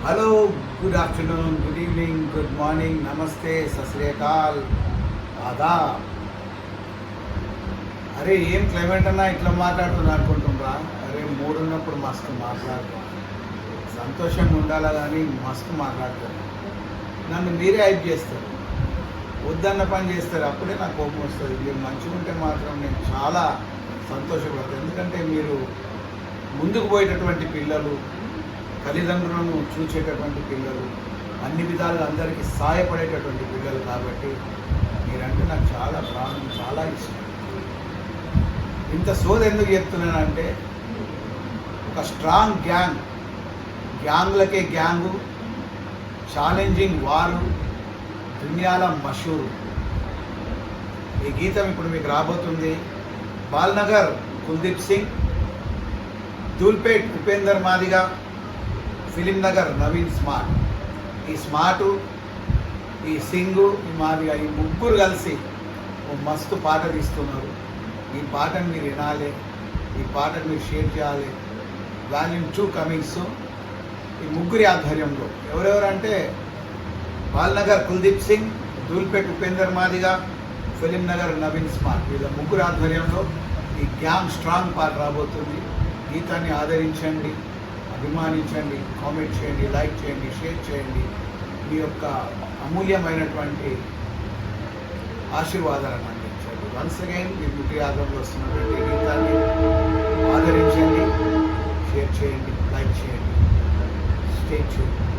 Hello, good afternoon, good evening, good morning, నమస్తే, సత్ శ్రీ అకాల్, ఆదాబ్. అరే ఏం క్లైమేట్ అన్నా ఇట్లా మాట్లాడుతున్నా అనుకుంటున్నా. అరే మూడు ఉన్నప్పుడు మస్తు మాట్లాడుతాను, సంతోషంగా ఉండాలా కానీ మస్తు మాట్లాడతాను. నన్ను మీరే హైప్ చేస్తారు, వద్దన్న పని చేస్తారు, అప్పుడే నాకు కోపం వస్తుంది. మీరు మంచిగా ఉంటే మాత్రం నేను చాలా సంతోషపడతాను. ఎందుకంటే మీరు ముందుకు పోయేటటువంటి పిల్లలు, తల్లిదండ్రులను చూసేటటువంటి పిల్లలు, అన్ని విధాలుగా అందరికీ సహాయపడేటటువంటి పిల్లలు. కాబట్టి మీరంటే నాకు చాలా ప్రాణం, చాలా ఇష్టం. ఇంత సోది ఎందుకు చెప్తున్నానంటే, ఒక స్ట్రాంగ్ గ్యాంగ్లకే గ్యాంగు, ఛాలెంజింగ్ వారు, దునియాల మషూరు. ఈ గీతం ఇప్పుడు మీకు రాబోతుంది. Balnagar Kuldeep Singh, Dhoolpet Upender Madiga, film Nagar Naveen smart. ఈ స్మార్టు, ఈ సింగు, ఈ మాదిగా, ఈ ముగ్గురు కలిసి ఓ మస్తు పాట తీస్తున్నారు. ఈ పాటను మీరు వినాలి, ఈ పాటను మీరు షేర్ చేయాలి. Volume 2 Cummins. ఈ ముగ్గురి ఆధ్వర్యంలో ఎవరెవరంటే బాల్నగర్ కుల్దీప్ సింగ్, ధూల్పేట్ ఉపేందర్ మాదిగా, ఫిలిం నగర్ నవీన్ స్మార్ట్. వీళ్ళ ముగ్గురు ఆధ్వర్యంలో ఈ గ్యాంగ్ స్ట్రాంగ్ పాట రాబోతుంది. గీతాన్ని ఆదరించండి, అభిమానించండి, కామెంట్ చేయండి, లైక్ చేయండి, షేర్ చేయండి. మీ యొక్క అమూల్యమైనటువంటి ఆశీర్వాదాలను అందించండి. వన్స్ అగైన్ మీ ముగ్గురి ఆధ్వర్యంలో వస్తున్నటువంటి గీతాన్ని ఆదరించండి, షేర్ చేయండి, లైక్ చేయండి. Stay tuned.